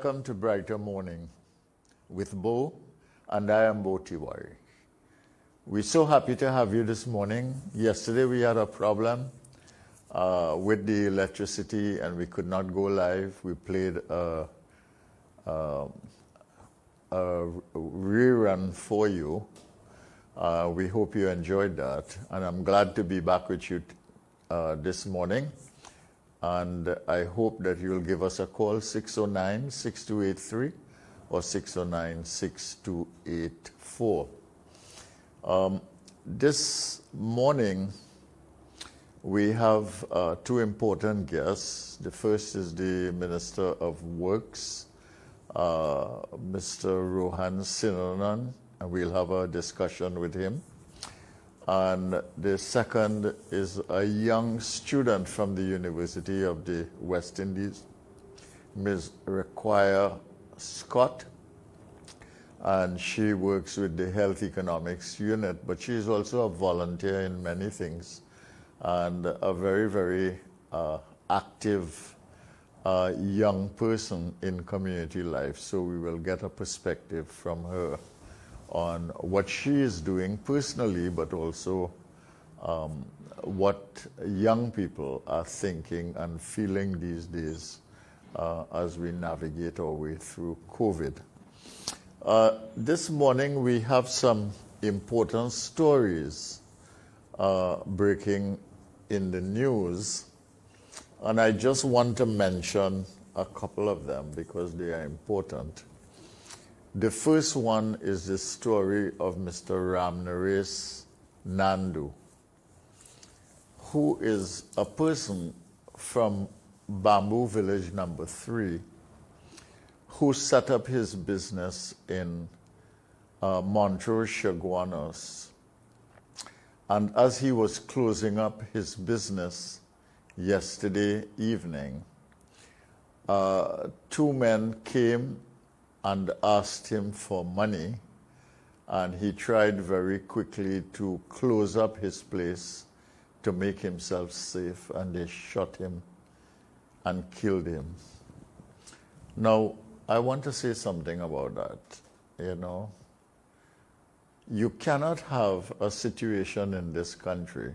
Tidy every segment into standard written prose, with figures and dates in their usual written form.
welcome to Brighter Morning with Bo, and I am Bo Tiwari. We're so happy to have you this morning. Yesterday we had a problem with the electricity and we could not go live. We played a rerun for you. We hope you enjoyed that, and I'm glad to be back with you this morning. And I hope that you'll give us a call, 609-6283 or 609-6284. This morning, we have two important guests. The first is the Minister of Works, Mr. Rohan Sinanan, and we'll have a discussion with him. And the second is a young student from the University of the West Indies, Ms. Require Scott, and she works with the Health Economics Unit, but she is also a volunteer in many things and a very, very active young person in community life. So we will get a perspective from her on what she is doing personally, but also what young people are thinking and feeling these days as we navigate our way through COVID. This morning we have some important stories breaking in the news, and I just want to mention a couple of them because they are important. The first one is the story of Mr. Ramnaresh Nandu, who is a person from Bamboo Village number 3, who set up his business in Montrose, Chaguanas. And as he was closing up his business yesterday evening, two men came and asked him for money, and he tried very quickly to close up his place to make himself safe, and they shot him and killed him. Now, I want to say something about that. You cannot have a situation in this country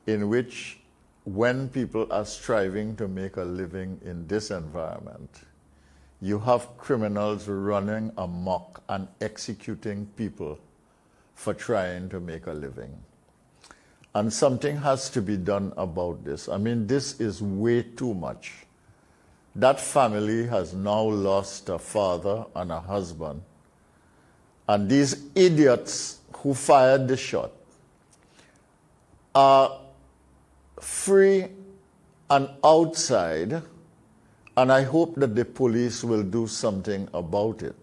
in which, when people are striving to make a living in this environment, you have criminals running amok and executing people for trying to make a living. And something has to be done about this. I mean, this is way too much. That family has now lost a father and a husband. And these idiots who fired the shot are free and outside, and I hope that the police will do something about it.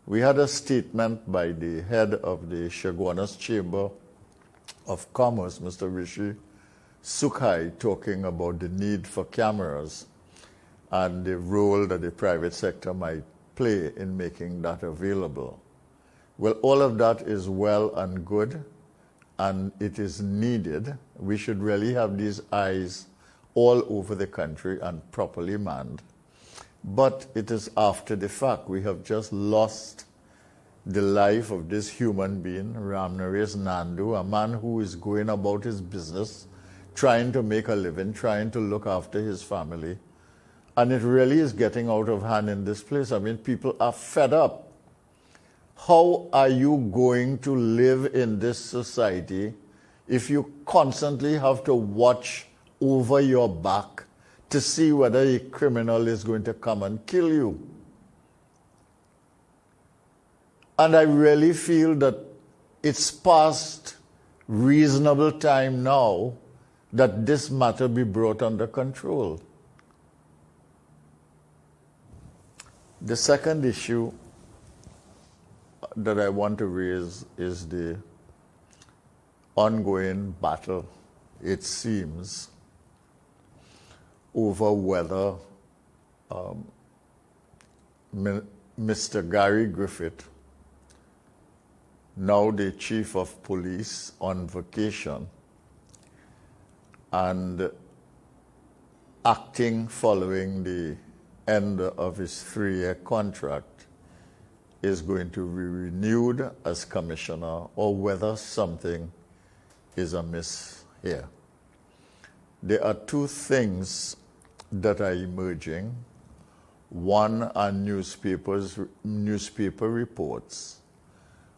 We had a statement by the head of the Chaguanas Chamber of Commerce, Mr. Rishi Sukhai, talking about the need for cameras and the role that the private sector might play in making that available. Well, all of that is well and good, and it is needed. We should really have these eyes all over the country and properly manned. But it is after the fact. We have just lost the life of this human being, Ramnaresh Nandu, a man who is going about his business, trying to make a living, trying to look after his family. And it really is getting out of hand in this place. I mean, people are fed up. How are you going to live in this society if you constantly have to watch over your back to see whether a criminal is going to come and kill you? And I really feel that it's past reasonable time now that this matter be brought under control. The second issue that I want to raise is the ongoing battle, it seems, over whether Mr. Gary Griffith, now the chief of police on vacation and acting following the end of his 3-year contract is going to be renewed as commissioner, or whether something is amiss here. There are two things that are emerging. One are newspaper reports,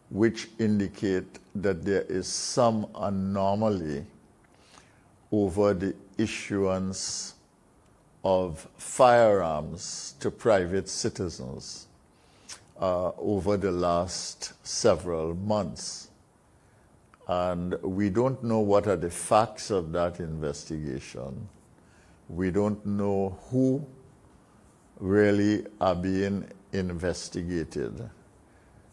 which indicate that there is some anomaly over the issuance of firearms to private citizens over the last several months. And we don't know what are the facts of that investigation. We don't know who really are being investigated.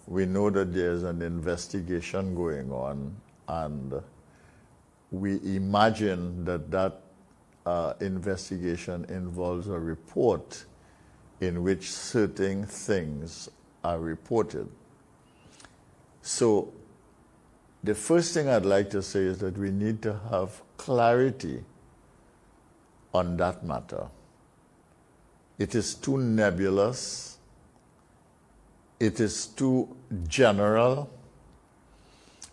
We know that there's an investigation going on, and we imagine that that investigation involves a report in which certain things are reported. So the first thing I'd like to say is that we need to have clarity on that matter. It is too nebulous. It is too general.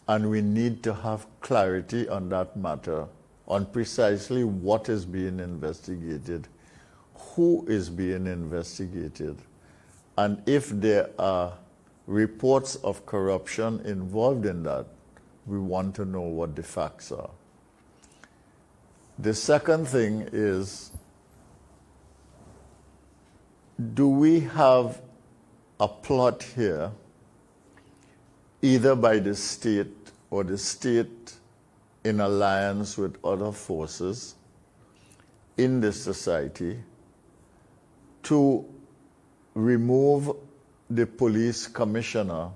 And we need to have clarity on that matter, on precisely what is being investigated, who is being investigated, and if there are reports of corruption involved in that, we want to know what the facts are. The second thing is, do we have a plot here, either by the state or the state in alliance with other forces in this society, to remove the police commissioner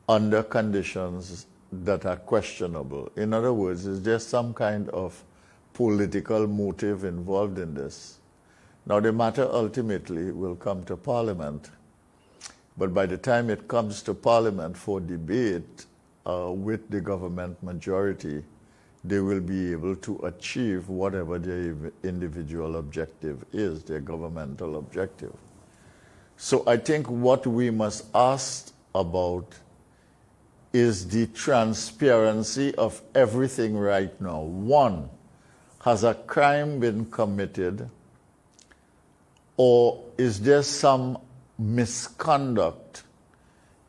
under conditions that are questionable? In other words, is there some kind of political motive involved in this? Now, the matter ultimately will come to Parliament, but by the time it comes to Parliament for debate with the government majority, they will be able to achieve whatever their individual objective is, their governmental objective. So I think what we must ask about is the transparency of everything right now. One, has a crime been committed, or is there some misconduct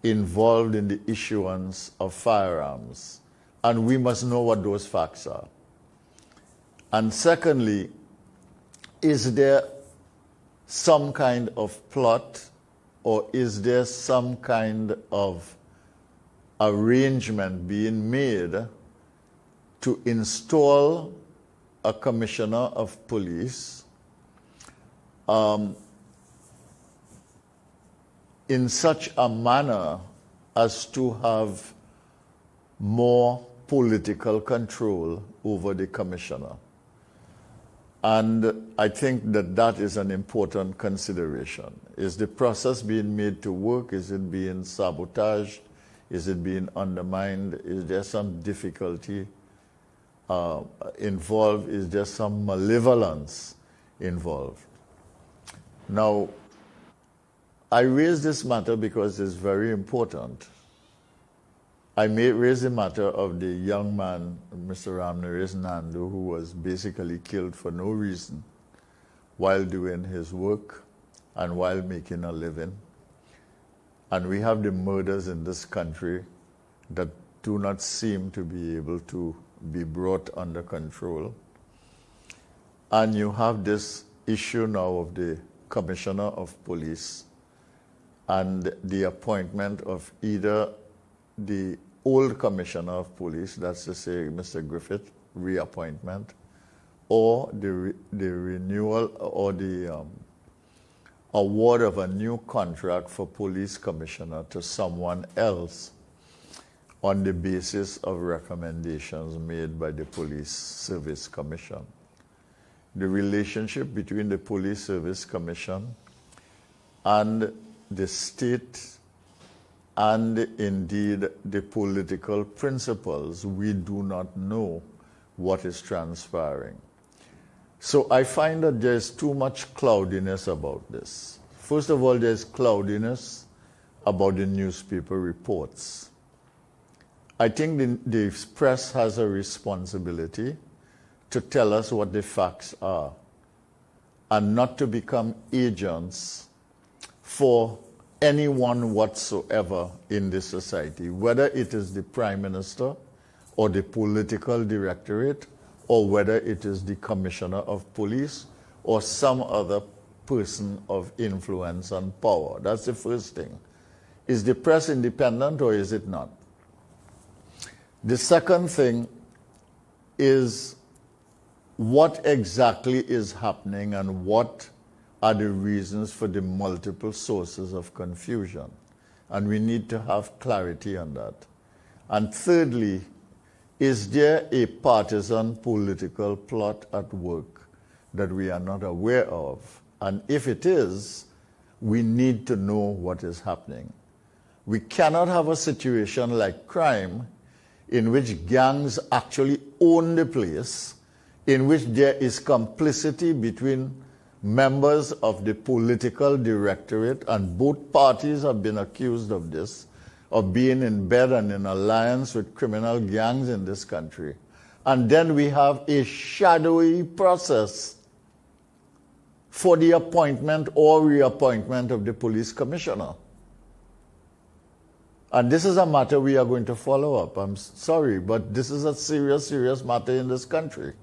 involved in the issuance of firearms? And we must know what those facts are. And secondly, is there some kind of plot, or is there some kind of arrangement being made to install a commissioner of police in such a manner as to have more political control over the commissioner? And I think that that is an important consideration. Is the process being made to work? Is it being sabotaged? Is it being undermined? Is there some difficulty involved? Is there some malevolence involved? Now, I raise this matter because it's very important. I may raise the matter of the young man, Mr. Ramnaresh Nandu, who was basically killed for no reason while doing his work and while making a living. And we have the murders in this country that do not seem to be able to be brought under control. And you have this issue now of the Commissioner of Police and the appointment of either the old Commissioner of Police, that's to say Mr. Griffith, reappointment, or the renewal or the award of a new contract for police commissioner to someone else on the basis of recommendations made by the Police Service Commission. The relationship between the Police Service Commission and the state, and indeed the political principles, we do not know what is transpiring. So I find that there's too much cloudiness about this. First of all, there's cloudiness about the newspaper reports. I think the press has a responsibility to tell us what the facts are and not to become agents for anyone whatsoever in this society, whether it is the Prime Minister or the political directorate or whether it is the Commissioner of Police or some other person of influence and power. That's the first thing. Is the press independent or is it not? The second thing is what exactly is happening and what are the reasons for the multiple sources of confusion. And we need to have clarity on that. And thirdly, is there a partisan political plot at work that we are not aware of? And if it is, we need to know what is happening. We cannot have a situation like crime in which gangs actually own the place, in which there is complicity between members of the political directorate, and both parties have been accused of this, of being in bed and in alliance with criminal gangs in this country. And then we have a shadowy process for the appointment or reappointment of the police commissioner. And this is a matter we are going to follow up. I'm sorry, but this is a serious, serious matter in this country.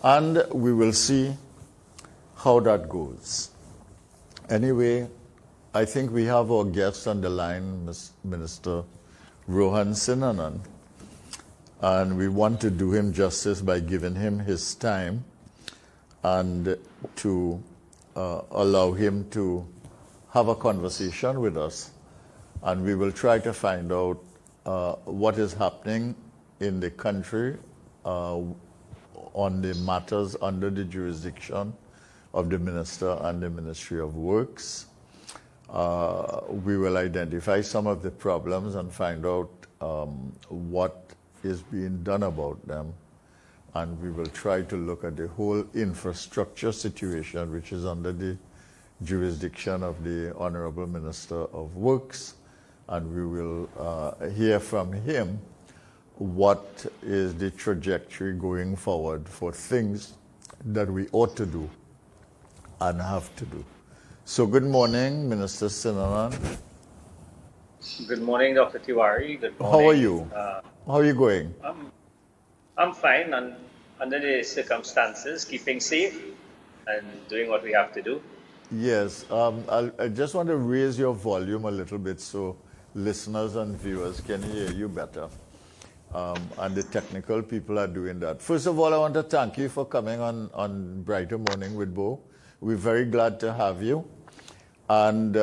And we will see how that goes. Anyway, I think we have our guest on the line, Minister Rohan Sinanan. And we want to do him justice by giving him his time and to allow him to have a conversation with us. And we will try to find out what is happening in the country on the matters under the jurisdiction of the Minister and the Ministry of Works. We will identify some of the problems and find out what is being done about them. And we will try to look at the whole infrastructure situation, which is under the jurisdiction of the Honorable Minister of Works. And we will hear from him what is the trajectory going forward for things that we ought to do and have to do. So good morning, Minister Sinanan. Good morning, Dr. Tiwari. Good morning. How are you? How are you going? I'm fine under the circumstances, keeping safe and doing what we have to do. Yes, I just want to raise your volume a little bit so listeners and viewers can hear you better. And the technical people are doing that. First of all, I want to thank you for coming on Brighter Morning with Bo. We're very glad to have you. And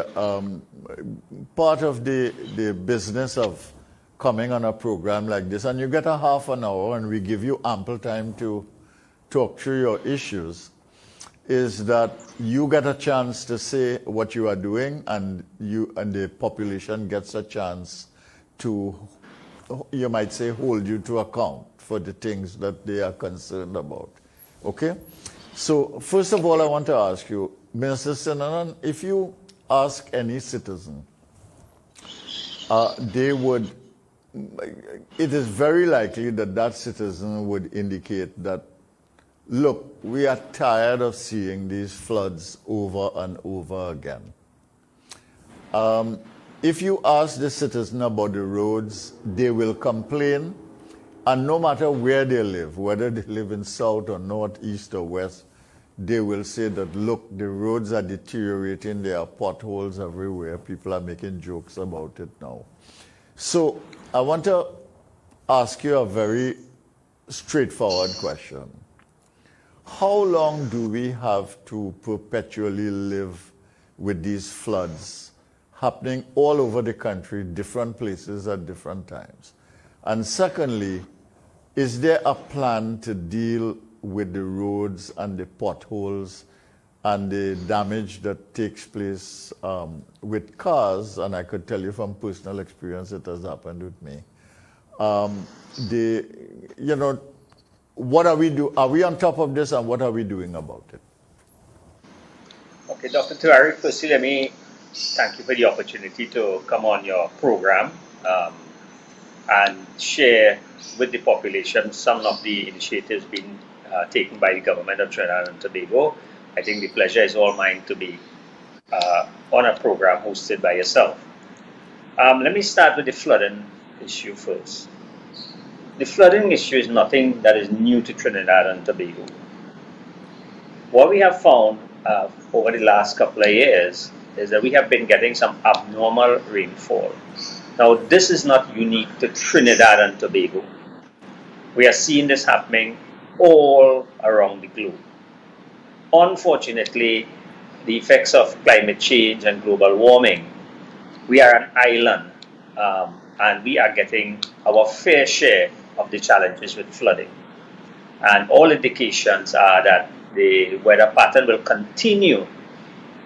part of the business of coming on a program like this, and you get a half an hour and we give you ample time to talk through your issues, is that you get a chance to say what you are doing, and the population gets a chance to, you might say, hold you to account for the things that they are concerned about. Okay? So, first of all, I want to ask you, Minister Sinanan, if you ask any citizen, it is very likely that that citizen would indicate that, look, we are tired of seeing these floods over and over again. If you ask the citizen about the roads, they will complain, and no matter where they live, whether they live in south or north, east or west, they will say that, look, the roads are deteriorating, there are potholes everywhere, people are making jokes about it now. So I want to ask you a very straightforward question. How long do we have to perpetually live with these floods happening all over the country, different places at different times? And secondly, is there a plan to deal with the roads and the potholes and the damage that takes place with cars? And I could tell you from personal experience, it has happened with me. what are we do? Are we on top of this, and what are we doing about it? Okay, Dr. Tiwari, firstly, let me thank you for the opportunity to come on your program and share with the population some of the initiatives being taken by the government of Trinidad and Tobago. I think the pleasure is all mine to be on a program hosted by yourself. Let me start with the flooding issue first. The flooding issue is nothing that is new to Trinidad and Tobago. What we have found over the last couple of years is that we have been getting some abnormal rainfall. Now, this is not unique to Trinidad and Tobago. We are seeing this happening all around the globe. Unfortunately, the effects of climate change and global warming, we are an island and we are getting our fair share of the challenges with flooding. And all indications are that the weather pattern will continue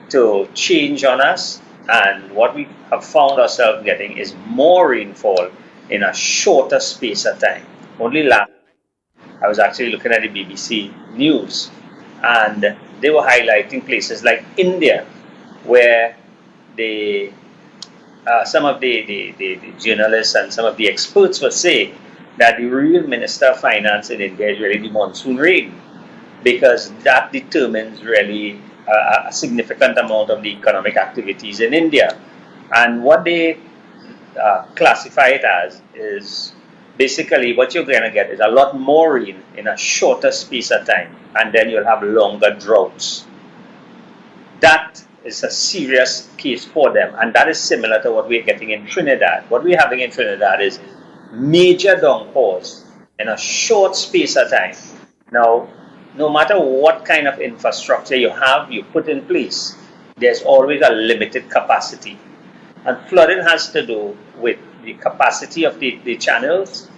to change on us, and what we have found ourselves getting is more rainfall in a shorter space of time. Only last night, I was actually looking at the BBC News, and they were highlighting places like India, where some of the journalists and some of the experts were saying that the real Minister of Finance in India is really the monsoon rain, because that determines really a significant amount of the economic activities in India. And what they classify it as is basically what you're going to get is a lot more rain in a shorter space of time, and then you'll have longer droughts. That is a serious case for them, and that is similar to what we're getting in Trinidad. What we're having in Trinidad is major downpours in a short space of time. Now, no matter what kind of infrastructure you put in place, there's always a limited capacity. And flooding has to do with the capacity of the channels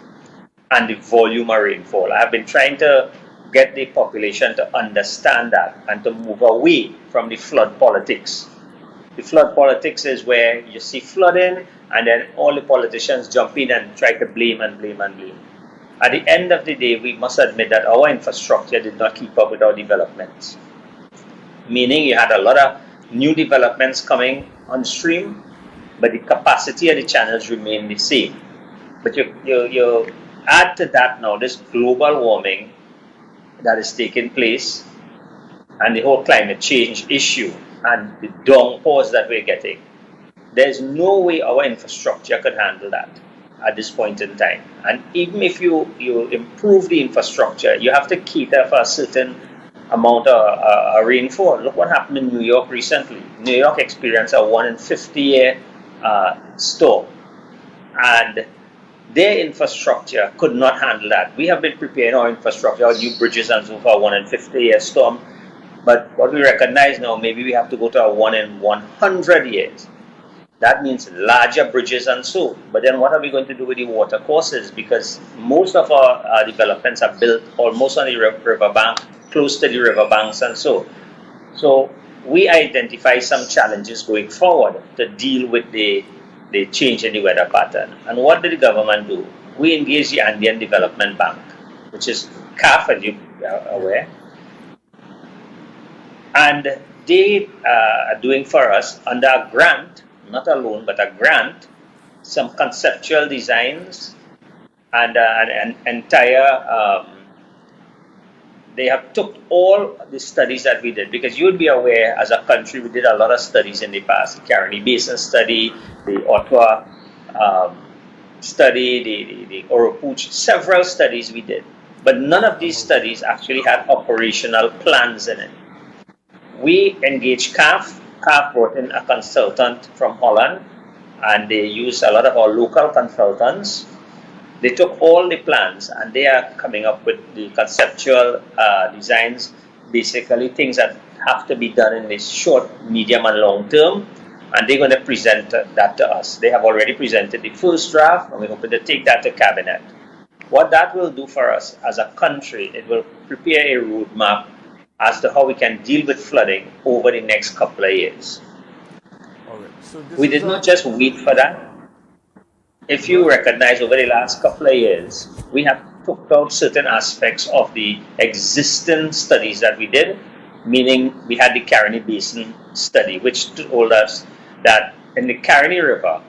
and the volume of rainfall. I have been trying to get the population to understand that and to move away from the flood politics. The flood politics is where you see flooding and then all the politicians jump in and try to blame and blame and blame. At the end of the day, we must admit that our infrastructure did not keep up with our developments. Meaning you had a lot of new developments coming on stream, but the capacity of the channels remained the same. But you add to that now this global warming that is taking place and the whole climate change issue and the downpours that we're getting. There's no way our infrastructure could handle that at this point in time. And even if you improve the infrastructure, you have to cater for a certain amount of rainfall. Look what happened in New York recently. New York experienced a 1 in 50-year storm, and their infrastructure could not handle that. We have been preparing our infrastructure, our new bridges and so for a 1 in 50-year storm, but what we recognize now, maybe we have to go to a 1 in 100 years. That means larger bridges and so. But then what are we going to do with the water courses? Because most of our developments are built almost on the riverbank, close to the riverbanks and so. So we identify some challenges going forward to deal with the change in the weather pattern. And what did the government do? We engaged the Andean Development Bank, which is CAF, as you are aware. And they are doing for us under a grant, not a loan, but a grant, some conceptual designs and an entire, they have took all the studies that we did, because you would be aware as a country we did a lot of studies in the past, the Caroni Basin study, the Ottawa study, the Oropouche, several studies we did. But none of these studies actually had operational plans in it. We engaged CAF. CAF brought in a consultant from Holland, and they used a lot of our local consultants. They took all the plans and they are coming up with the conceptual designs, basically things that have to be done in the short, medium and long term, and they're going to present that to us. They have already presented the first draft and we're hoping to take that to cabinet. What that will do for us as a country, it will prepare a roadmap as to how we can deal with flooding over the next couple of years. All right. So we did not just wait for that. If you recognize over the last couple of years, we have took out certain aspects of the existing studies that we did, meaning we had the Caroni Basin study, which told us that in the Caroni River,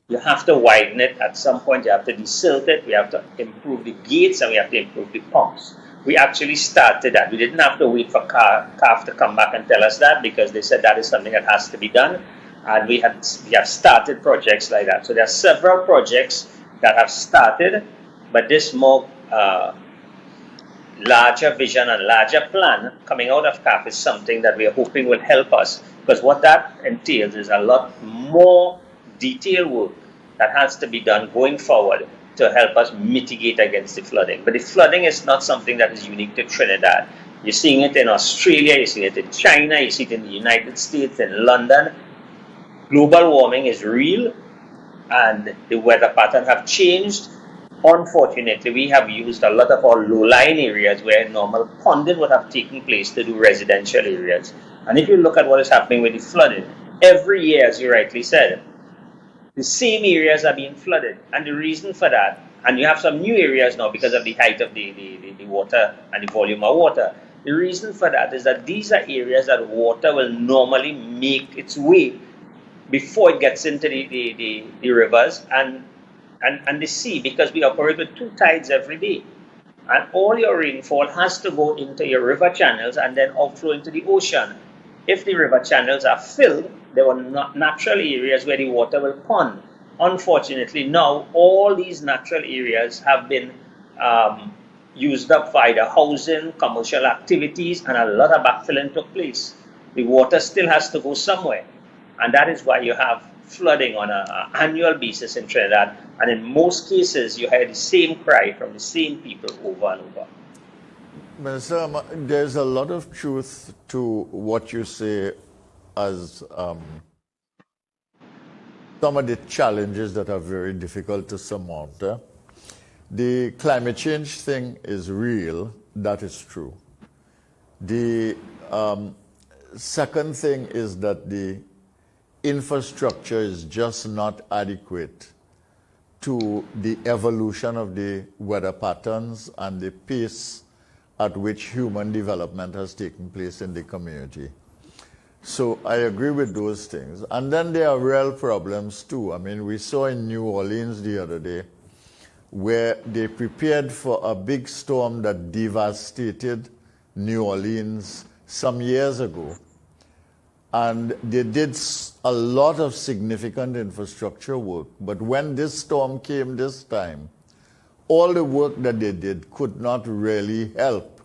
you have to widen it at some point, you have to desilt it, we have to improve the gates, and we have to improve the pumps. We actually started that. We didn't have to wait for CAF to come back and tell us that, because they said that is something that has to be done. And we have started projects like that. So there are several projects that have started, but this more larger vision and larger plan coming out of CAF is something that we are hoping will help us, because what that entails is a lot more detailed work that has to be done going forward to help us mitigate against the flooding. But the flooding is not something that is unique to Trinidad. You're seeing it in Australia, you're seeing it in China, you see it in the United States, in London. Global warming is real, and the weather patterns have changed. Unfortunately, we have used a lot of our low-lying areas where normal ponding would have taken place to do residential areas. And if you look at what is happening with the flooding, every year, as you rightly said, the same areas are being flooded. And the reason for that, and you have some new areas now because of the height of the water and the volume of water. The reason for that is that these are areas that water will normally make its way before it gets into the rivers and the sea, because we operate with two tides every day. And all your rainfall has to go into your river channels and then outflow into the ocean. If the river channels are filled, there were natural areas where the water will pond. Unfortunately, now all these natural areas have been used up by either housing, commercial activities, and a lot of backfilling took place. The water still has to go somewhere. And that is why you have flooding on an annual basis in Trinidad. And in most cases, you hear the same cry from the same people over and over. Minister, there's a lot of truth to what you say as some of the challenges that are very difficult to surmount. The climate change thing is real, that is true. The second thing is that the infrastructure is just not adequate to the evolution of the weather patterns and the pace at which human development has taken place in the community. So I agree with those things. And then there are real problems too. I mean, we saw in New Orleans the other day where they prepared for a big storm that devastated New Orleans some years ago. And they did a lot of significant infrastructure work. But when this storm came this time, all the work that they did could not really help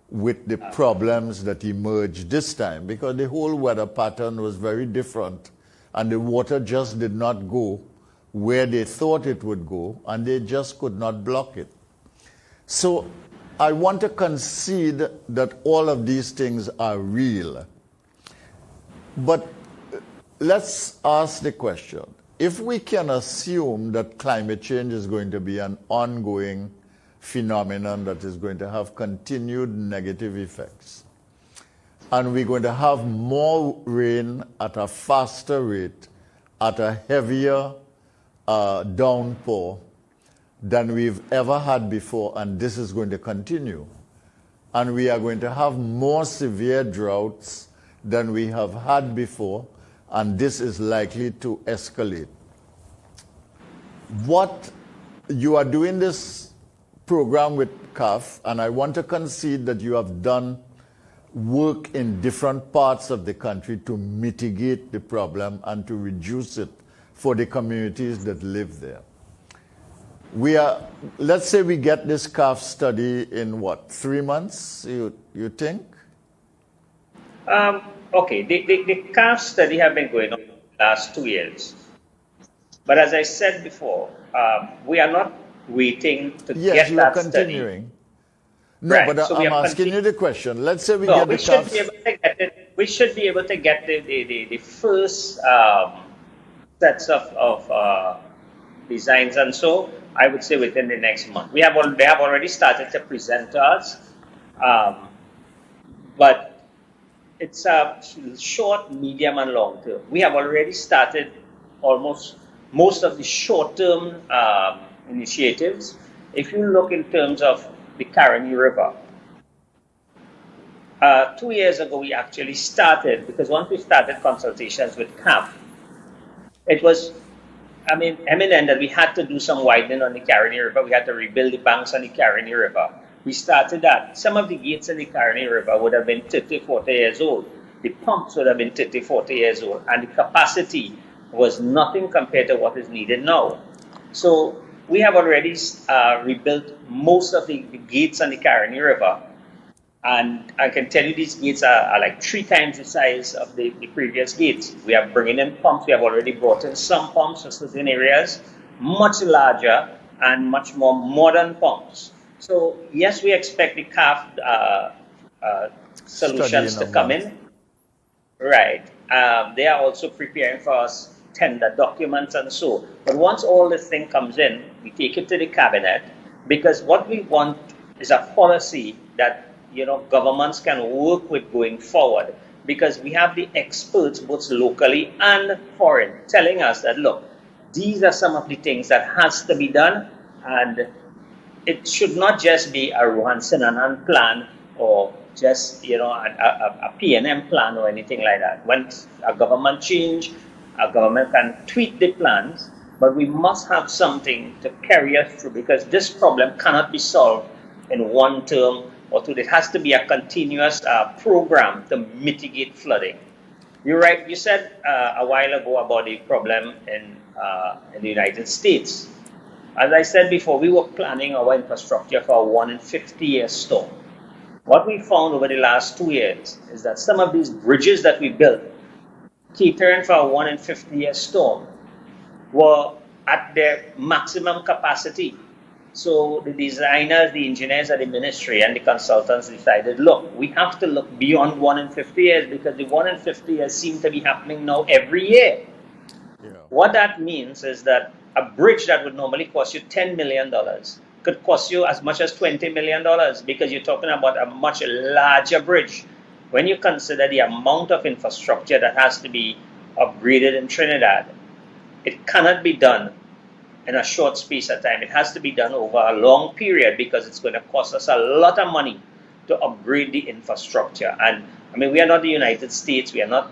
with the problems that emerged this time, because the whole weather pattern was very different and the water just did not go where they thought it would go, and they just could not block it. So I want to concede that all of these things are real. But let's ask the question, if we can assume that climate change is going to be an ongoing phenomenon that is going to have continued negative effects, and we're going to have more rain at a faster rate, at a heavier downpour than we've ever had before, and this is going to continue, and we are going to have more severe droughts than we have had before, and this is likely to escalate. What you are doing this program with CAF, and I want to concede that you have done work in different parts of the country to mitigate the problem and to reduce it for the communities that live there. Let's say we get this CAF study in what, 3 months, you think? Okay, the CAF study have been going on the last 2 years. But as I said before, we are not waiting to yes, get that continuing. study. No, right. but So I'm asking you the question. Let's say we get the CAF. We should be able to get the first sets of designs, and so I would say within the next month. They have already started to present to us, but it's a short, medium, and long term. We have already started almost most of the short-term initiatives if you look in terms of the Caroni River, 2 years ago we actually started, because once we started consultations with CAF, it was, eminent that we had to do some widening on the Caroni River. We had to rebuild the banks on the Caroni River. We started that. Some of the gates in the Caroni River would have been 30, 40 years old. The pumps would have been 30, 40 years old. And the capacity was nothing compared to what is needed now. So we have already rebuilt most of the gates on the Caroni River. And I can tell you these gates are like 3 times the size of the previous gates. We are bringing in pumps. We have already brought in some pumps for certain areas, much larger and much more modern pumps. So yes, we expect the CAF solutions to come in. Right. They are also preparing for us tender documents and so. But once all this thing comes in, we take it to the cabinet, because what we want is a policy that governments can work with going forward, because we have the experts both locally and foreign telling us that, look, these are some of the things that has to be done, and it should not just be a Rohan Sinanan plan or just a PNM plan or anything like that. When a government change, a government can tweak the plans, but we must have something to carry us through, because this problem cannot be solved in one term or two. It has to be a continuous program to mitigate flooding. You're right. You said a while ago about the problem in the United States. As I said before, we were planning our infrastructure for a 1 in 50-year storm. What we found over the last 2 years is that some of these bridges that we built, catering for a 1 in 50-year storm, were at their maximum capacity. So the designers, the engineers at the ministry and the consultants decided, look, we have to look beyond 1 in 50 years, because the 1 in 50 years seem to be happening now every year. Yeah. What that means is that a bridge that would normally cost you $10 million could cost you as much as $20 million, because you're talking about a much larger bridge. When you consider the amount of infrastructure that has to be upgraded in Trinidad, it cannot be done in a short space of time. It has to be done over a long period, because it's going to cost us a lot of money to upgrade the infrastructure. And we are not the United States, we are not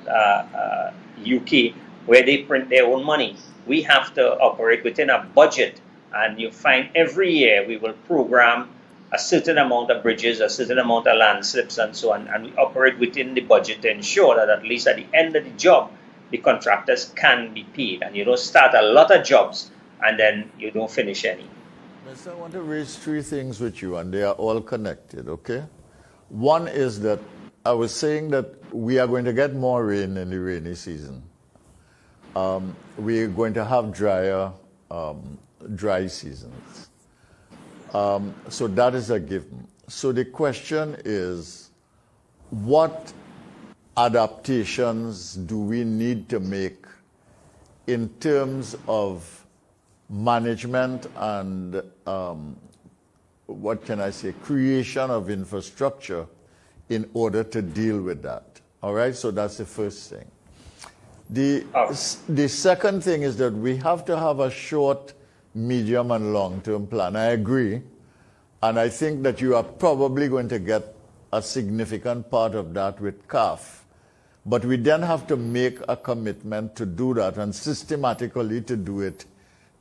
UK, where they print their own money. We have to operate within a budget, and you find every year we will program a certain amount of bridges, a certain amount of landslips and so on, and we operate within the budget to ensure that at least at the end of the job, the contractors can be paid, and you don't start a lot of jobs and then you don't finish any. Mister, I want to raise 3 things with you, and they are all connected, okay? One is that I was saying that we are going to get more rain in the rainy season. We're going to have dry seasons. So that is a given. So the question is, what adaptations do we need to make in terms of management and creation of infrastructure in order to deal with that? All right, so that's the first thing. The second thing is that we have to have a short, medium, and long-term plan. I agree, and I think that you are probably going to get a significant part of that with CAF. But we then have to make a commitment to do that, and systematically to do it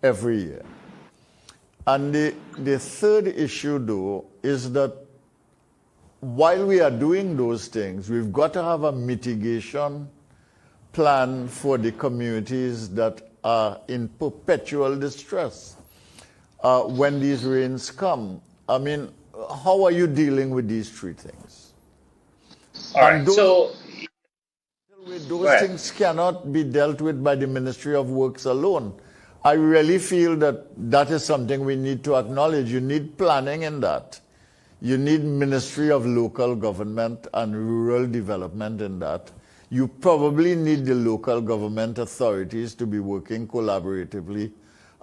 every year. And the third issue, though, is that while we are doing those things, we've got to have a mitigation plan for the communities that are in perpetual distress when these rains come. How are you dealing with these 3 things? All right, those things cannot be dealt with by the Ministry of Works alone. I really feel that that is something we need to acknowledge. You need planning in that. You need Ministry of Local Government and Rural Development in that. You probably need the local government authorities to be working collaboratively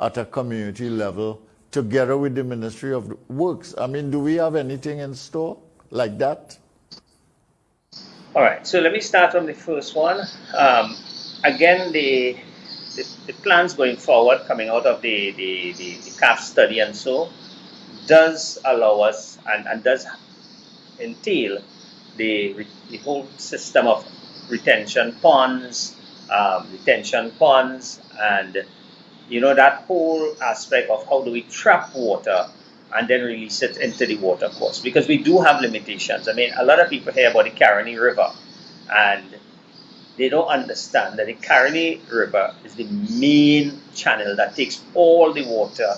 at a community level together with the Ministry of Works. Do we have anything in store like that? All right, so let me start from the first one. Again, the plans going forward, coming out of the CAF study and so, does allow us and does entail the whole system of retention ponds, and that whole aspect of how do we trap water and then release it into the water course, because we do have limitations. I mean, a lot of people hear about the Caroni River, and they don't understand that the Caroni River is the main channel that takes all the water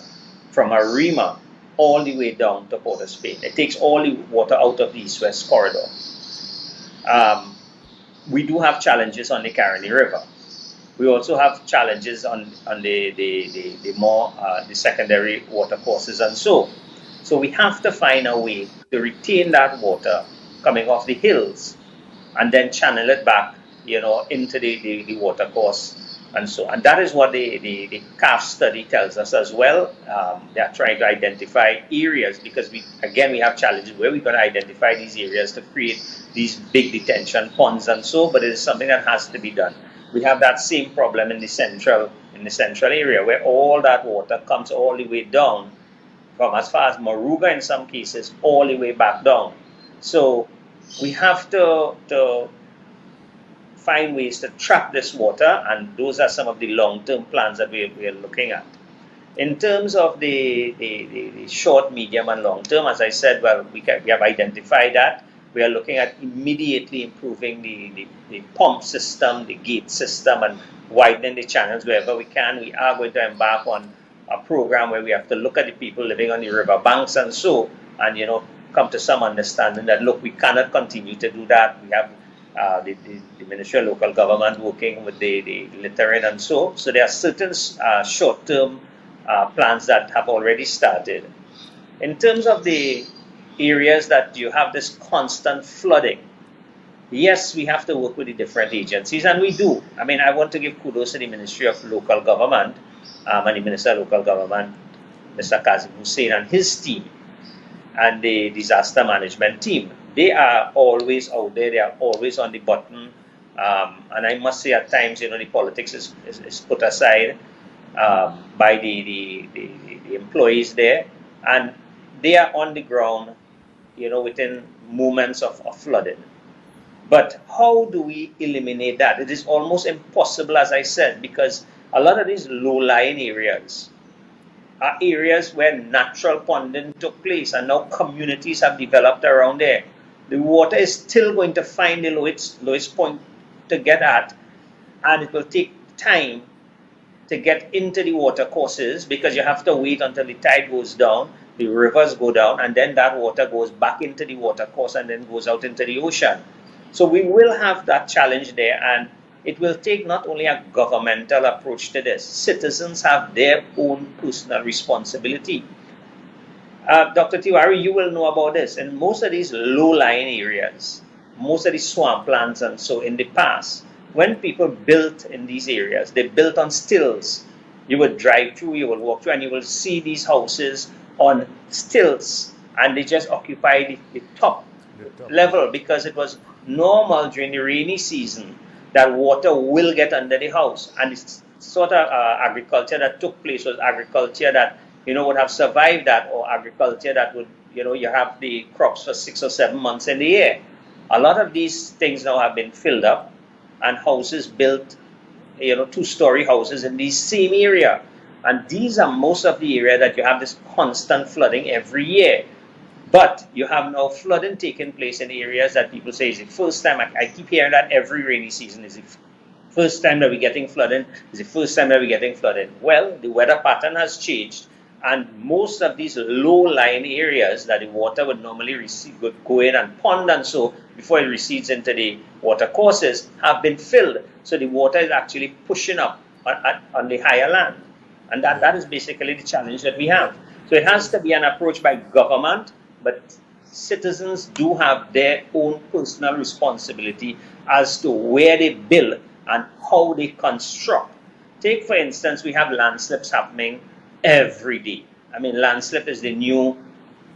from Arima all the way down to Port of Spain. It takes all the water out of the East-West corridor. We do have challenges on the Caroni River. We also have challenges on the more the secondary water courses and so. So we have to find a way to retain that water coming off the hills and then channel it back, into the water course and so. And that is what the CAF study tells us as well. They are trying to identify areas, because we have challenges where we're going to identify these areas to create these big detention ponds and so, but it is something that has to be done. We have that same problem in the central area, where all that water comes all the way down from as far as Moruga in some cases all the way back down. So we have to find ways to trap this water, and those are some of the long-term plans that we are looking at. In terms of the short, medium, and long term, as I said, well, we have identified that. We are looking at immediately improving the pump system, the gate system, and widening the channels wherever we can. We are going to embark on a program where we have to look at the people living on the river banks and so, and come to some understanding that, look, we cannot continue to do that. We have the Ministry of Local Government working with the littering and so. So there are certain short-term plans that have already started. In terms of the areas that you have this constant flooding, yes, we have to work with the different agencies, and we do. I mean, I want to give kudos to the Ministry of Local Government and the Minister of Local Government, Mr. Kazim Hussain, and his team, and the disaster management team. They are always out there. They are always on the button. And I must say, at times, the politics is put aside by the employees there, and they are on the ground, within moments of flooding. But how do we eliminate that? It is almost impossible, as I said, because a lot of these low-lying areas are areas where natural ponding took place, and now communities have developed around there. The water is still going to find the lowest point to get at, and it will take time to get into the water courses, because you have to wait until the tide goes down, the rivers go down, and then that water goes back into the water course and then goes out into the ocean. So we will have that challenge there, and it will take not only a governmental approach to this. Citizens have their own personal responsibility. Dr. Tiwari, you will know about this. In most of these low-lying areas, most of these swamplands and so, in the past, when people built in these areas, they built on stilts. You would drive through, you will walk through, and you will see these houses on stilts, and they just occupy the top level, because it was normal during the rainy season that water will get under the house. And it's sort of agriculture that took place was agriculture that would have survived that, or agriculture that would you have the crops for 6 or 7 months in the year. A lot of these things now have been filled up, and houses built, 2-story houses in this same area. And these are most of the area that you have this constant flooding every year. But you have now flooding taking place in areas that people say is the first time. I keep hearing that every rainy season is the first time that we're getting flooding. Is the first time that we're getting flooding. Well, the weather pattern has changed, and most of these low-lying areas that the water would normally receive, would go in and pond and so before it recedes into the water courses, have been filled. So the water is actually pushing up on the higher land, and that is basically the challenge that we have. So it has to be an approach by government, but citizens do have their own personal responsibility as to where they build and how they construct. Take, for instance, we have landslips happening every day. I mean, landslip is the new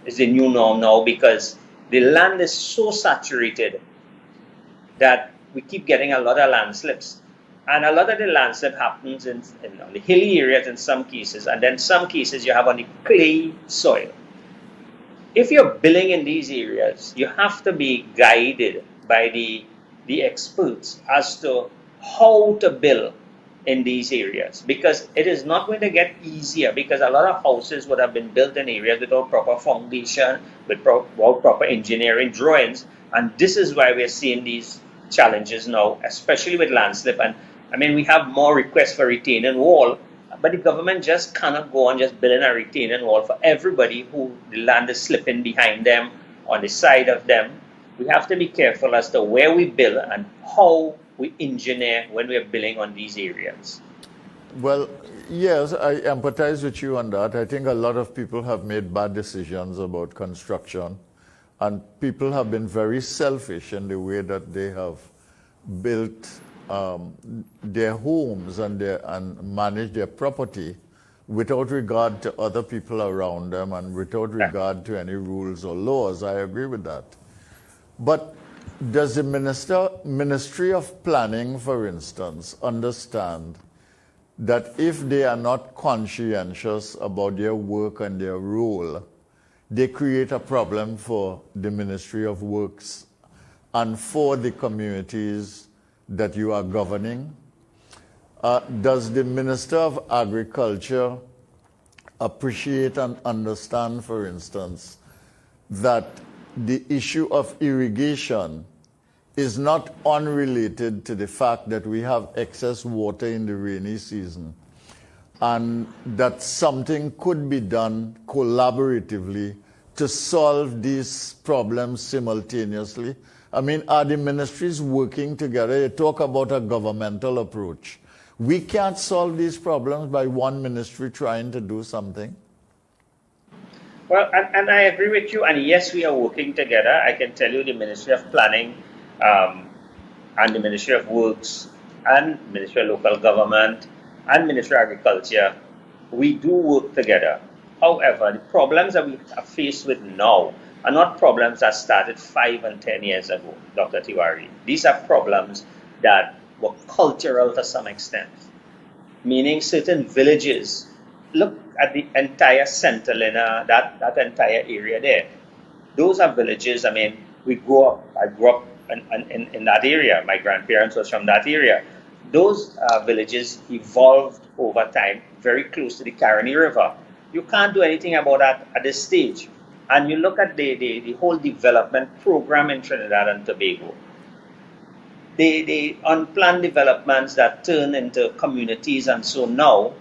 norm now, because the land is so saturated that we keep getting a lot of landslips. And a lot of the landslip happens on the hilly areas in some cases, and then some cases you have on the clay soil. if you're billing in these areas, you have to be guided by the experts as to how to bill in these areas, because it is not going to get easier, because a lot of houses would have been built in areas without proper foundation, without proper engineering drawings, and this is why we're seeing these challenges now, especially with landslip. And I mean, we have more requests for retaining wall, but the government just cannot go on just building a retaining wall for everybody who the land is slipping behind them, on the side of them. We have to be careful as to where we build and how we engineer when we're building on these areas. Well, yes, I empathize with you on that. I think a lot of people have made bad decisions about construction, and people have been very selfish in the way that they have built their homes and managed their property without regard to other people around them and without regard to any rules or laws. I agree with that. But does the Ministry of Planning, for instance, understand that if they are not conscientious about their work and their role, they create a problem for the Ministry of Works and for the communities that you are governing? Does the Minister of Agriculture appreciate and understand, for instance, that the issue of irrigation is not unrelated to the fact that we have excess water in the rainy season, and that something could be done collaboratively to solve these problems simultaneously? I mean, are the ministries working together? You talk about a governmental approach. We can't solve these problems by one ministry trying to do something. Well, and I agree with you. And yes, we are working together. I can tell you the Ministry of Planning and the Ministry of Works and Ministry of Local Government and Ministry of Agriculture, we do work together. However, the problems that we are faced with now are not problems that started 5 and 10 years ago, Dr. Tiwari. These are problems that were cultural to some extent, meaning certain villages. Look at the entire Centerlina, that entire area there. Those are villages. I mean, I grew up in that area. My grandparents was from that area. Those villages evolved over time, very close to the Caroni River. You can't do anything about that at this stage. And you look at the whole development program in Trinidad and Tobago. The unplanned developments that turn into communities and so now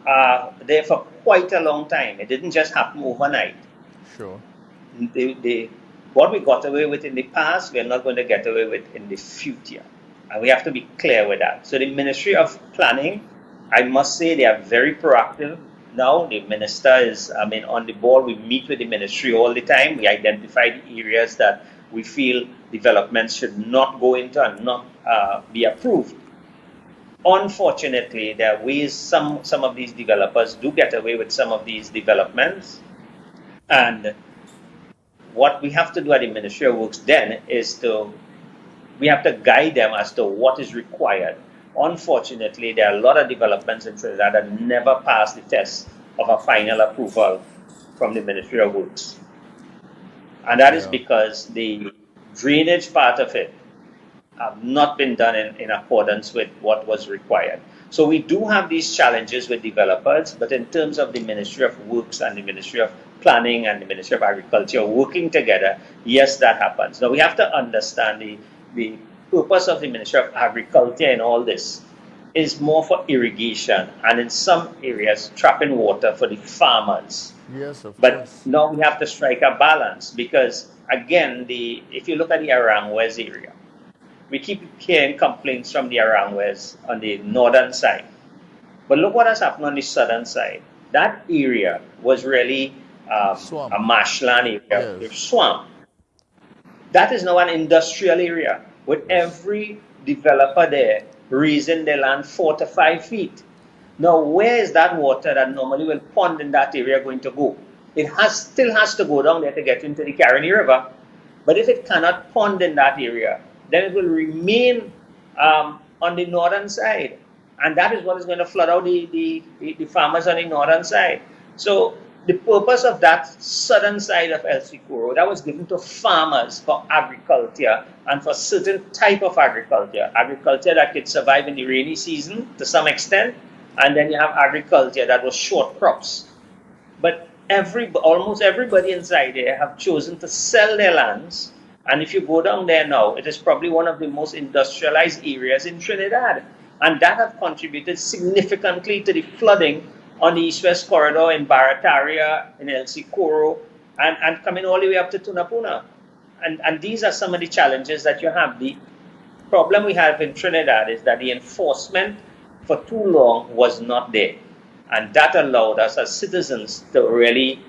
are there for quite a long time. It didn't just happen overnight. Sure. What we got away with in the past, we're not going to get away with in the future. And we have to be clear with that. So the Ministry of Planning, I must say they are very proactive. Now the minister is, on the ball. We meet with the ministry all the time. We identify the areas that we feel developments should not go into and not be approved. Unfortunately, there are ways some of these developers do get away with some of these developments. And what we have to do at the Ministry of Works then is we have to guide them as to what is required. Unfortunately, there are a lot of developments in Trinidad that never pass the test of a final approval from the Ministry of Works. And that is because the drainage part of it have not been done in accordance with what was required. So we do have these challenges with developers, but in terms of the Ministry of Works and the Ministry of Planning and the Ministry of Agriculture working together, yes, that happens. Now we have to understand the purpose of the Ministry of Agriculture in all this is more for irrigation and in some areas trapping water for the farmers. Yes, of but course. now we have to strike a balance because again, if you look at the Arangwes area, we keep hearing complaints from the Arangwes on the northern side. But look what has happened on the southern side. That area was really a marshland area, with swamp. That is now an industrial area with every developer there raising their land 4 to 5 feet. Now, where is that water that normally will pond in that area going to go? It still has to go down there to get into the Caroni River. But if it cannot pond in that area, then it will remain on the northern side. And that is what is going to flood out the farmers on the northern side. So the purpose of that southern side of El Sicuro, that was given to farmers for agriculture and for certain type of agriculture that could survive in the rainy season to some extent, and then you have agriculture that was short crops. But almost everybody inside there have chosen to sell their lands, and if you go down there now, it is probably one of the most industrialized areas in Trinidad, and that have contributed significantly to the flooding on the east-west corridor in Barataria, in El Sicuro, and coming all the way up to Tunapuna. And these are some of the challenges that you have. The problem we have in Trinidad is that the enforcement for too long was not there. And that allowed us as citizens to really,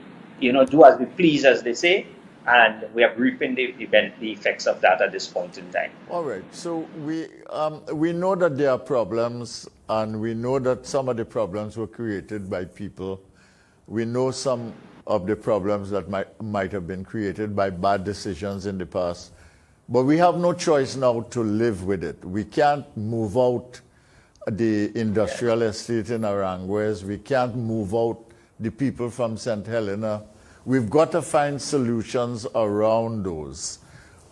do as we please, as they say, and we are reaping the effects of that at this point in time. All right. So we know that there are problems, and we know that some of the problems were created by people. We know some of the problems that might have been created by bad decisions in the past. But we have no choice now to live with it. We can't move out the industrial estate in Aranguez. We can't move out the people from St. Helena. We've got to find solutions around those.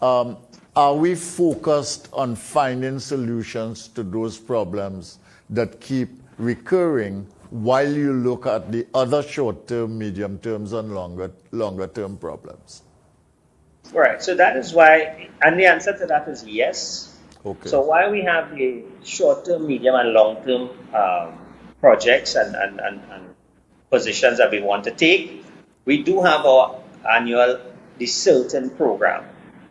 Are we focused on finding solutions to those problems that keep recurring while you look at the other short-term, medium-terms, and longer-term problems? Right. So that is why, and the answer to that is yes. Okay. So while we have the short-term, medium, and long-term projects and positions that we want to take, we do have our annual Desilton program.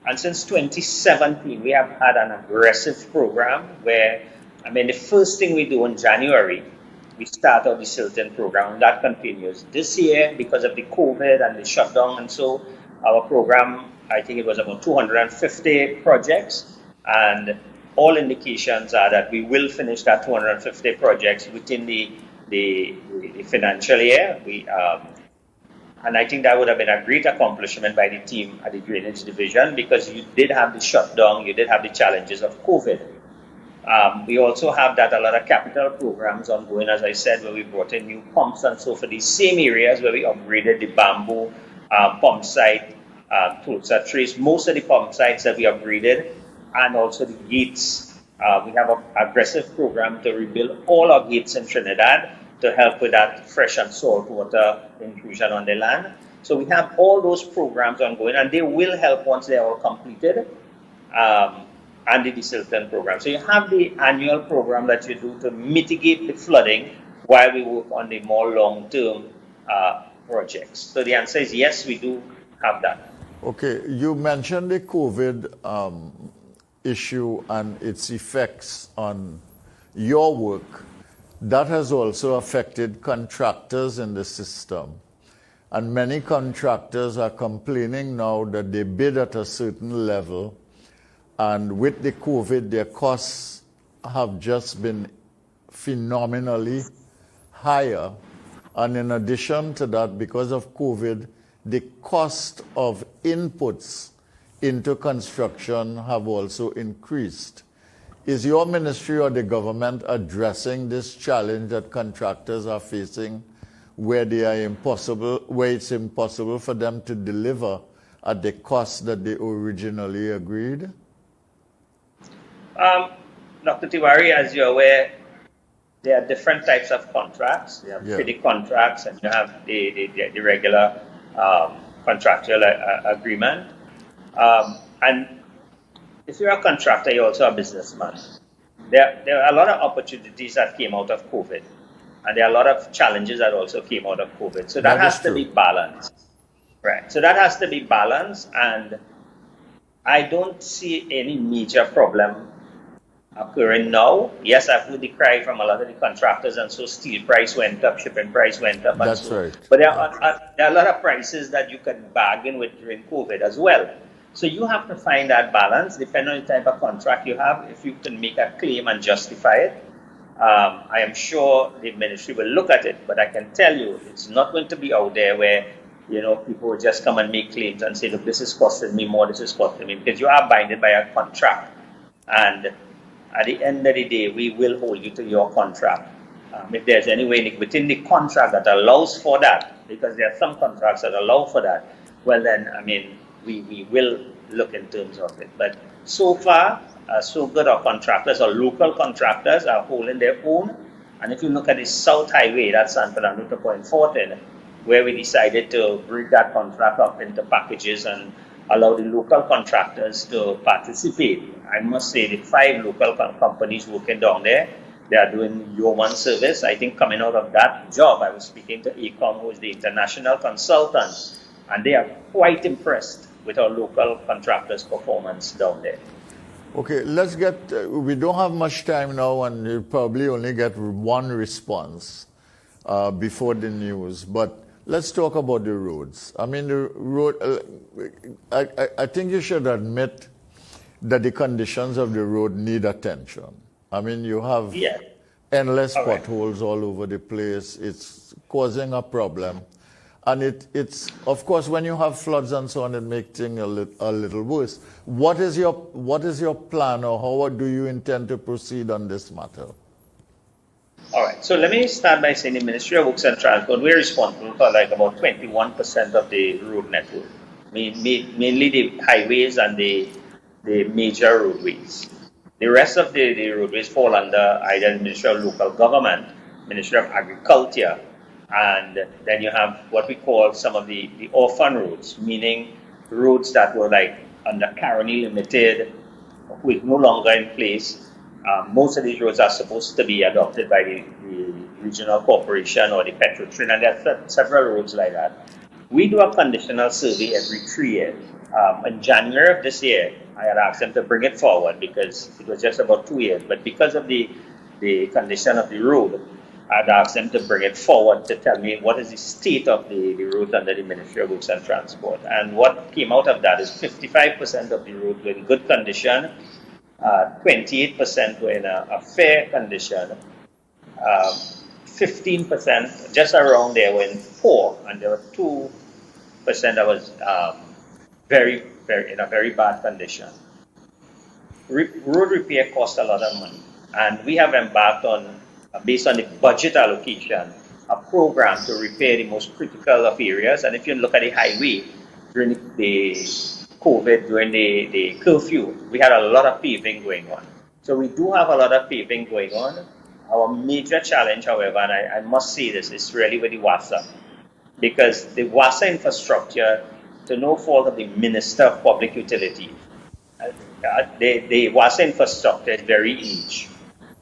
And since 2017, we have had an aggressive program where, the first thing we do in January, we start our Desilton program, and that continues. This year, because of the COVID and the shutdown, and so our program, I think it was about 250 projects, and all indications are that we will finish that 250 projects within the financial year. And I think that would have been a great accomplishment by the team at the Drainage Division, because you did have the shutdown, you did have the challenges of COVID. We also have a lot of capital programs ongoing, as I said, where we brought in new pumps, and so for these same areas where we upgraded the bamboo pump site, Tulsa Trace, most of the pump sites that we upgraded, and also the gates. We have an aggressive program to rebuild all our gates in Trinidad to help with that fresh and salt water intrusion on the land. So we have all those programs ongoing, and they will help once they are all completed, and the Desilton program. So you have the annual program that you do to mitigate the flooding while we work on the more long-term projects. So the answer is yes, we do have that. Okay, you mentioned the COVID issue and its effects on your work. That has also affected contractors in the system. And many contractors are complaining now that they bid at a certain level, and with the COVID, their costs have just been phenomenally higher. And in addition to that, because of COVID, the cost of inputs into construction have also increased. Is your ministry or the government addressing this challenge that contractors are facing, where it's impossible for them to deliver at the cost that they originally agreed? Dr. Tiwari, as you're aware, there are different types of contracts. You have treaty contracts, and you have the regular contractual agreement. And if you're a contractor, you're also a businessman. There are a lot of opportunities that came out of COVID, and there are a lot of challenges that also came out of COVID. So that has to be balanced. Right. So that has to be balanced, and I don't see any major problem occurring now. Yes, I've heard the cry from a lot of the contractors, and so steel price went up, shipping price went up. That's right. But there are a lot of prices that you can bargain with during COVID as well. So you have to find that balance, depending on the type of contract you have, if you can make a claim and justify it. I am sure the ministry will look at it, but I can tell you it's not going to be out there where people will just come and make claims and say, look, this is costing me more, this is costing me, because you are binded by a contract. And at the end of the day, we will hold you to your contract. if there's any way within the contract that allows for that, because there are some contracts that allow for that, well then, I mean, we will look in terms of it. But so far, so good. Our contractors, our local contractors are holding their own. And if you look at the South Highway, that's San Fernando to Point Fortin, where we decided to break that contract up into packages and allow the local contractors to participate. I must say the 5 local companies working down there, they are doing yeoman service. I think coming out of that job, I was speaking to ACOM, who is the international consultant, and they are quite impressed with our local contractors' performance down there. Okay, let's get, we don't have much time now, and you'll probably only get one response before the news, but let's talk about the roads. I mean, the road, I think you should admit that the conditions of the road need attention. I mean, you have endless potholes all over the place. It's causing a problem. And it's, of course, when you have floods and so on, it makes things a little worse. What is your plan, or how do you intend to proceed on this matter? All right, so let me start by saying the Ministry of Works and Transport, we're responsible for like about 21% of the road network, mainly the highways and the major roadways. The rest of the roadways fall under either the Ministry of Local Government, Ministry of Agriculture, and then you have what we call some of the orphan roads, meaning roads that were like under Caroni Limited, who is no longer in place. Most of these roads are supposed to be adopted by the regional corporation or the Petrotrin, and there are several roads like that. We do a conditional survey every 3 years. In January of this year, I had asked them to bring it forward because it was just about 2 years, but because of the condition of the road, I'd asked them to bring it forward to tell me what is the state of the roads under the Ministry of Works and Transport. And what came out of that is 55% of the roads were in good condition, 28% were in a fair condition, 15%, just around there, were in poor, and there were 2% that was very in a very bad condition. Road repair costs a lot of money, and we have embarked on, based on the budget allocation, a program to repair the most critical of areas. And if you look at the highway, during the COVID, during the curfew, we had a lot of paving going on. So we do have a lot of paving going on. Our major challenge, however, and I must say this, is really with the WASA. Because the WASA infrastructure, to no fault of the Minister of Public Utilities, the WASA infrastructure is very aged.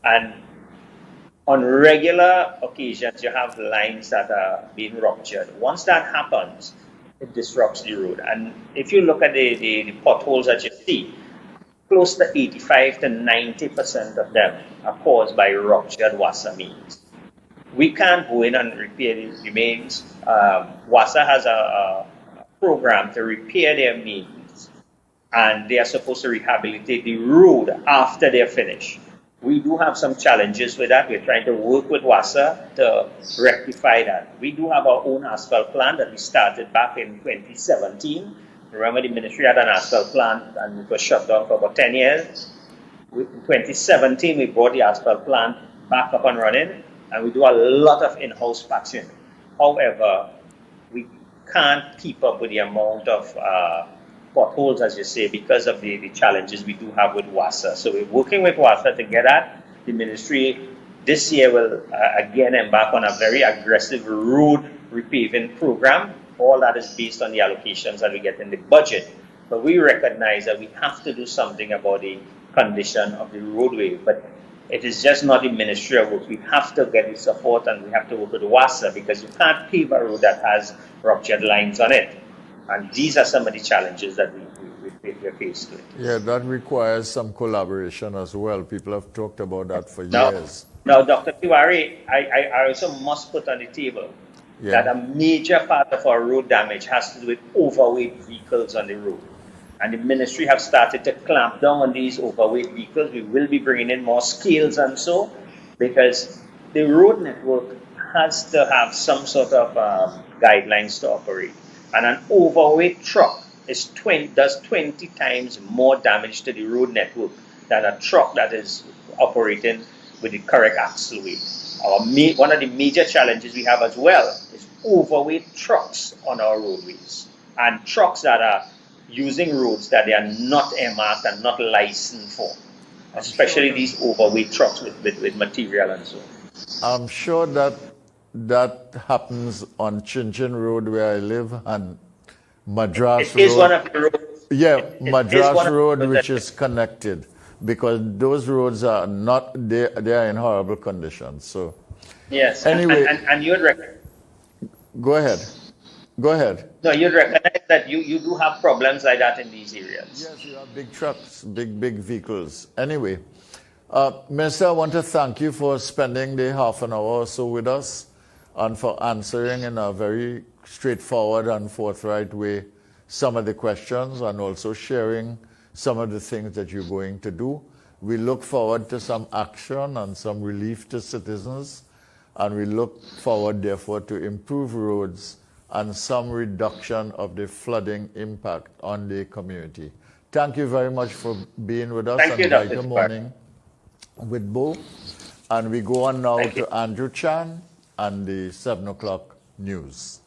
And on regular occasions, you have lines that are being ruptured. Once that happens, it disrupts the road. And if you look at the potholes that you see, close to 85 to 90% of them are caused by ruptured WASA mains. We can't go in and repair these remains. WASA has a program to repair their mains, and they are supposed to rehabilitate the road after they're finished. We do have some challenges with that. We're trying to work with WASA to rectify that. We do have our own asphalt plant that we started back in 2017. Remember, the ministry had an asphalt plant and it was shut down for about 10 years. In 2017, we brought the asphalt plant back up and running, and we do a lot of in-house patching. However, we can't keep up with the amount of potholes, as you say, because of the challenges we do have with WASA. So we're working with WASA to get at. The ministry this year will again embark on a very aggressive road repaving program. All that is based on the allocations that we get in the budget. But we recognize that we have to do something about the condition of the roadway. But it is just not the Ministry of Works. We have to get the support, and we have to work with WASA, because you can't pave a road that has ruptured lines on it. And these are some of the challenges that we're faced with. Yeah, that requires some collaboration as well. People have talked about that for years. Now, Dr. Tiwari, I also must put on the table that a major part of our road damage has to do with overweight vehicles on the road. And the ministry have started to clamp down on these overweight vehicles. We will be bringing in more scales and so, because the road network has to have some sort of guidelines to operate. And an overweight truck does 20 times more damage to the road network than a truck that is operating with the correct axle weight. One of the major challenges we have as well is overweight trucks on our roadways, and trucks that are using roads that they are not earmarked and not licensed for, especially these overweight trucks with material and so on. I'm sure that happens on Chinchin Road where I live and Madras It is one Road. of the roads. Yeah, It is Madras one of the Road, roads which that is connected, because those roads are not, they are in horrible conditions. So yes, anyway, and you'd recognize, go ahead. Go ahead. no, you'd recognize that you do have problems like that in these areas. Yes, you have big trucks, big vehicles. Anyway, Minister, I want to thank you for spending the half an hour or so with us and for answering in a very straightforward and forthright way some of the questions and also sharing some of the things that you're going to do. We look forward to some action and some relief to citizens, and we look forward, therefore, to improved roads and some reduction of the flooding impact on the community. Thank you very much for being with us. Thank you, And Dr. Brighter Spark. Morning with Bo. And we go on now Thank you. to Andrew Chan and the 7 o'clock news.